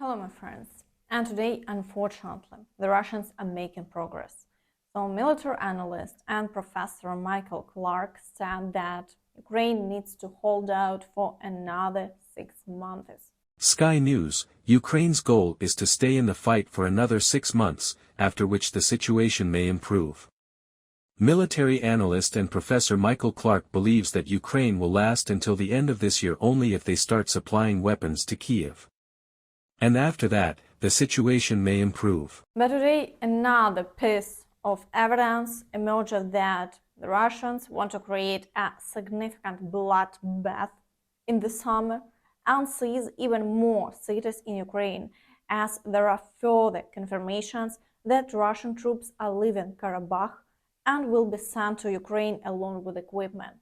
Hello my friends, and today unfortunately the Russians are making progress. So military analyst and Professor Michael Clark said that Ukraine needs to hold out for another 6 months. Sky News: Ukraine's goal is to stay in the fight for another 6 months, after which the situation may improve. Military analyst and Professor Michael Clark believes that Ukraine will last until the end of this year only if they start supplying weapons to Kiev. And after that, the situation may improve. But today another piece of evidence emerged that the Russians want to create a significant bloodbath in the summer and seize even more cities in Ukraine, as there are further confirmations that Russian troops are leaving Karabakh and will be sent to Ukraine along with equipment.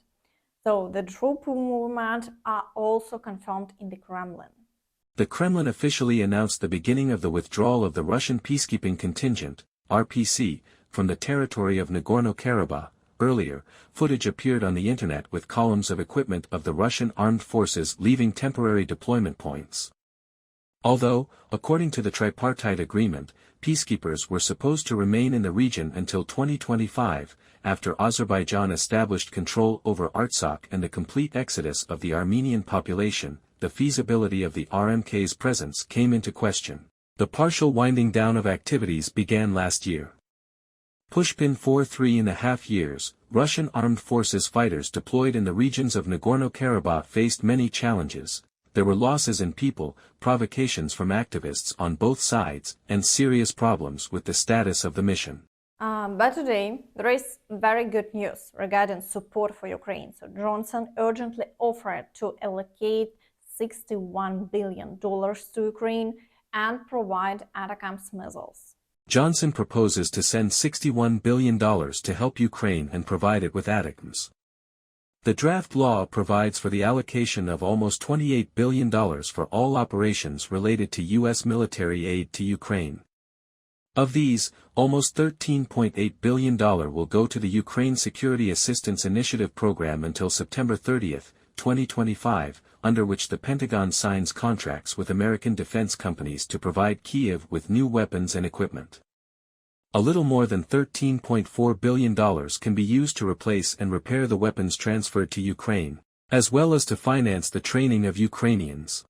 So the troop movement are also confirmed in the Kremlin. The Kremlin officially announced the beginning of the withdrawal of the Russian peacekeeping contingent, RPC, from the territory of Nagorno-Karabakh. Earlier, footage appeared on the internet with columns of equipment of the Russian armed forces leaving temporary deployment points. Although, according to the tripartite agreement, peacekeepers were supposed to remain in the region until 2025, after Azerbaijan established control over Artsakh and the complete exodus of the Armenian population, the feasibility of the RMK's presence came into question. The partial winding down of activities began last year. Pushpin for 3.5 years, Russian armed forces fighters deployed in the regions of Nagorno-Karabakh faced many challenges. There were losses in people, provocations from activists on both sides, and serious problems with the status of the mission. But today, there is very good news regarding support for Ukraine. So Johnson urgently offered to allocate $61 billion to Ukraine and provide ATACMS missiles. Johnson proposes to send $61 billion to help Ukraine and provide it with ATACMS. The draft law provides for the allocation of almost $28 billion for all operations related to U.S. military aid to Ukraine. Of these, almost $13.8 billion will go to the Ukraine Security Assistance Initiative program until September 30, 2025, under which the Pentagon signs contracts with American defense companies to provide Kiev with new weapons and equipment. A little more than $13.4 billion can be used to replace and repair the weapons transferred to Ukraine, as well as to finance the training of Ukrainians.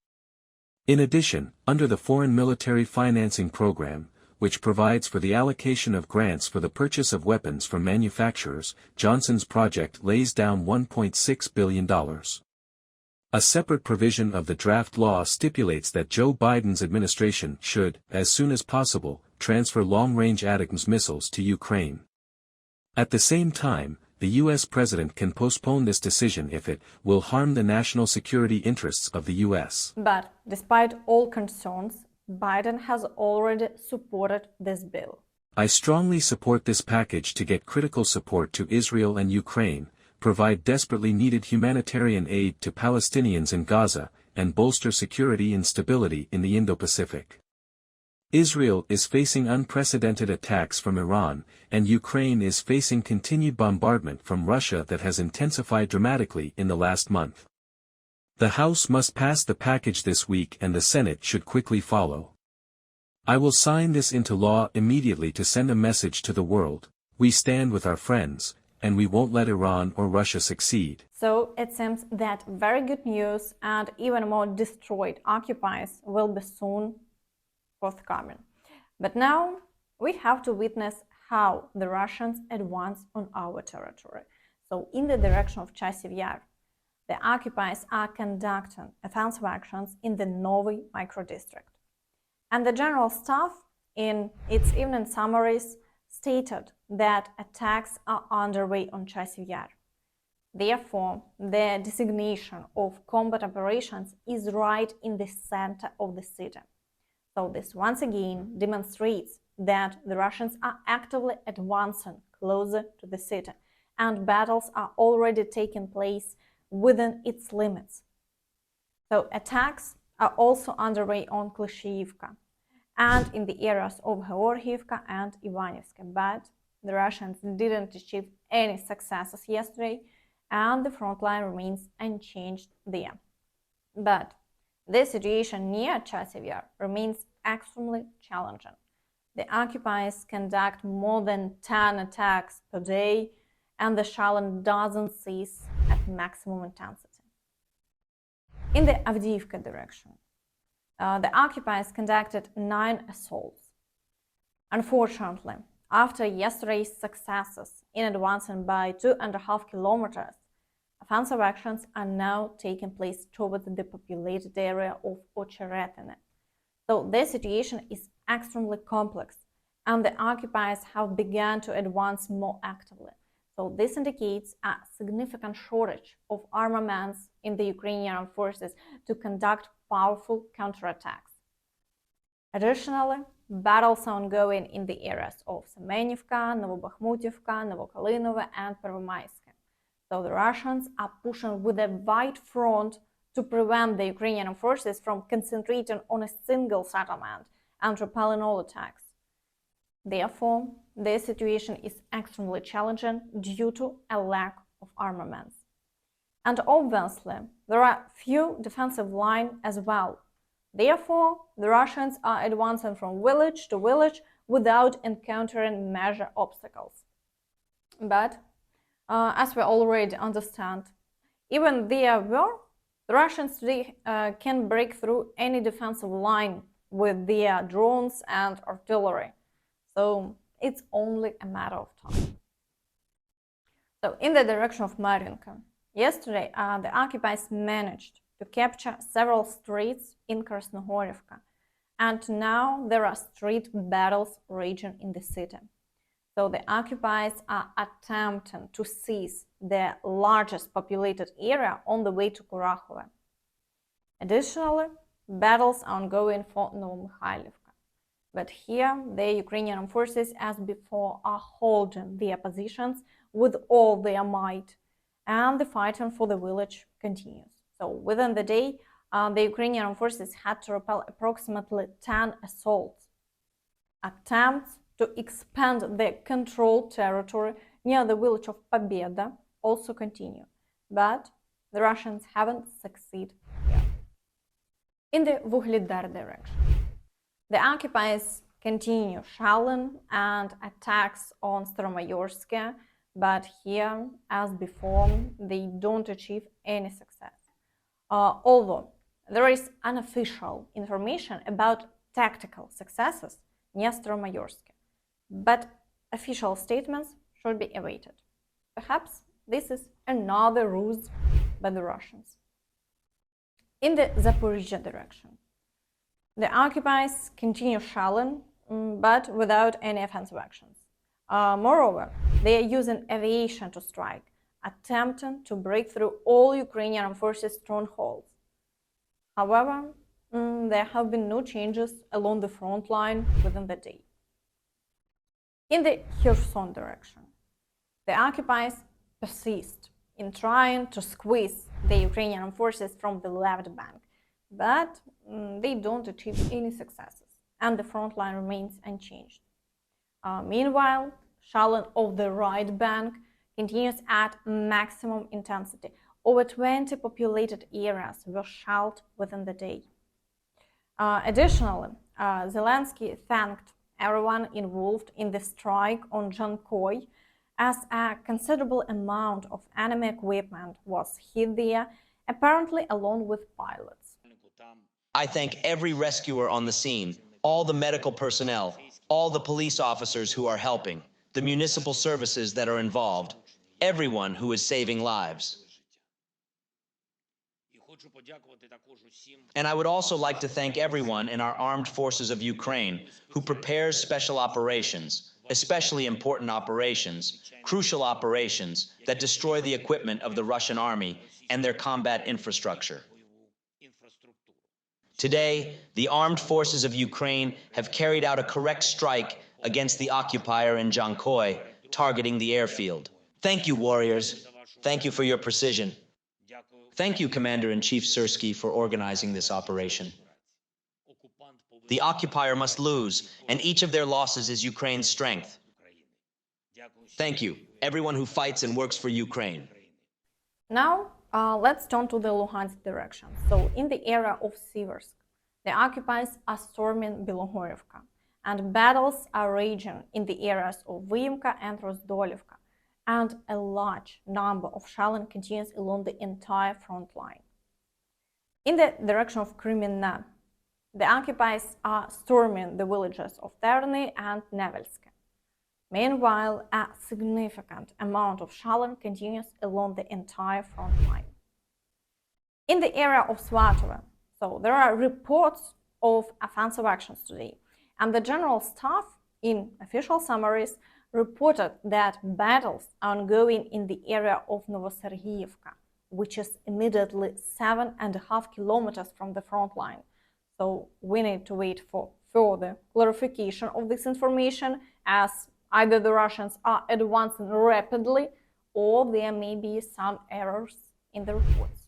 In addition, under the Foreign Military Financing Program, which provides for the allocation of grants for the purchase of weapons from manufacturers, Johnson's project lays down $1.6 billion. A separate provision of the draft law stipulates that Joe Biden's administration should, as soon as possible, transfer long-range ATACMS missiles to Ukraine. At the same time, the U.S. president can postpone this decision if it will harm the national security interests of the U.S. But despite all concerns, Biden has already supported this bill. I strongly support this package to get critical support to Israel and Ukraine, provide desperately needed humanitarian aid to Palestinians in Gaza, and bolster security and stability in the Indo-Pacific. Israel is facing unprecedented attacks from Iran, and Ukraine is facing continued bombardment from Russia that has intensified dramatically in the last month. The House must pass the package this week and the Senate should quickly follow. I will sign this into law immediately to send a message to the world: we stand with our friends, and we won't let Iran or Russia succeed. So it seems that very good news and even more destroyed occupiers will be soon forthcoming. But now we have to witness how the Russians advance on our territory. So in the direction of Chasiv Yar, the occupiers are conducting offensive actions in the Novyi microdistrict. And the General Staff, in its evening summaries, stated that attacks are underway on Chasiv Yar. Therefore, the designation of combat operations is right in the center of the city. So this once again demonstrates that the Russians are actively advancing closer to the city, and battles are already taking place within its limits. So attacks are also underway on Klishchiivka and in the areas of Georgiivka and Ivanivsk, but the Russians didn't achieve any successes yesterday, and the front line remains unchanged there. But The situation near Chasiv Yar remains extremely challenging. The occupiers conduct more than 10 attacks per day, and the shelling doesn't cease at maximum intensity. In the Avdiivka direction, the occupiers conducted 9 assaults. Unfortunately, after yesterday's successes in advancing by 2.5 kilometers, offensive actions are now taking place towards the populated area of Ocheretyne. So the situation is extremely complex, and the occupiers have begun to advance more actively. So this indicates a significant shortage of armaments in the Ukrainian armed forces to conduct powerful counterattacks. Additionally, battles are ongoing in the areas of Semenivka, Novobakhmutivka, Novokalinovo, and Pervomaiske. So the Russians are pushing with a wide front to prevent the Ukrainian forces from concentrating on a single settlement and repelling all attacks. Therefore, the situation is extremely challenging due to a lack of armaments. And obviously, there are few defensive lines as well. Therefore, the Russians are advancing from village to village without encountering major obstacles. But, as we already understand, even there were, the Russians today can break through any defensive line with their drones and artillery. So it's only a matter of time. So in the direction of Marinka, yesterday the occupiers managed to capture several streets in Krasnohorivka, and now there are street battles raging in the city. So the occupiers are attempting to seize the largest populated area on the way to Kurakhove. Additionally, battles are ongoing for Novomykhailivka. But here, the Ukrainian forces, as before, are holding their positions with all their might, and the fighting for the village continues. So within the day, the Ukrainian forces had to repel approximately 10 assaults. Attempts to expand the controlled territory near the village of Pobeda also continue, but the Russians haven't succeeded yet. In the Vuhledar direction, the occupiers continue shelling and attacks on Staromayorsk, but here, as before, they don't achieve any success. Although there is unofficial information about tactical successes near Staromayorsk, but official statements should be awaited. Perhaps this is another ruse by the Russians. In the Zaporizhzhia direction, the occupiers continue shelling, but without any offensive actions. Moreover, they are using aviation to strike, attempting to break through all Ukrainian forces' strongholds. However, there have been no changes along the front line within the day. In the Kherson direction, the occupiers persist in trying to squeeze the Ukrainian forces from the left bank, but they don't achieve any successes, and the front line remains unchanged. Meanwhile, shelling of the right bank continues at maximum intensity. Over 20 populated areas were shelled within the day. Additionally, Zelensky thanked everyone involved in the strike on Dzhankoy, as a considerable amount of enemy equipment was hit there, apparently along with pilots. I thank every rescuer on the scene, all the medical personnel, all the police officers who are helping, the municipal services that are involved, everyone who is saving lives. And I would also like to thank everyone in our armed forces of Ukraine who prepares special operations, especially important operations, crucial operations that destroy the equipment of the Russian army and their combat infrastructure. Today, the armed forces of Ukraine have carried out a correct strike against the occupier in Dzhankoy, targeting the airfield. Thank you, warriors. Thank you for your precision. Thank you, Commander-in-Chief Syrskyi, for organizing this operation. The occupier must lose, and each of their losses is Ukraine's strength. Thank you, everyone who fights and works for Ukraine. Now, Let's turn to the Luhansk direction. So in the area of Siversk, the occupiers are storming Bilohorivka, and battles are raging in the areas of Avdiivka and Rozdolivka, and a large number of shelling continues along the entire front line. In the direction of Kremlin, the occupiers are storming the villages of Terny and Nevelske. Meanwhile, a significant amount of shelling continues along the entire front line. In the area of Svatove, so there are reports of offensive actions today, and the General Staff, in official summaries, reported that battles are ongoing in the area of Novosergiyevka, which is immediately 7.5 kilometers from the front line. So we need to wait for further clarification of this information, as either the Russians are advancing rapidly or there may be some errors in the reports.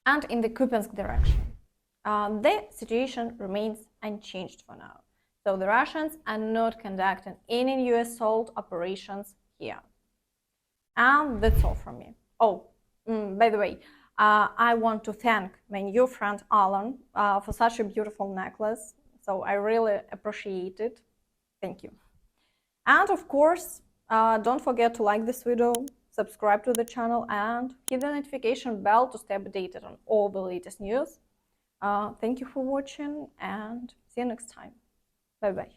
And in the Kupiansk direction, the situation remains unchanged for now. So the Russians are not conducting any new assault operations here. And that's all from me. Oh, by the way, I want to thank my new friend Alan for such a beautiful necklace. So I really appreciate it. Thank you. And of course, don't forget to like this video, subscribe to the channel, and hit the notification bell to stay updated on all the latest news. Thank you for watching, and see you next time. Bye-bye.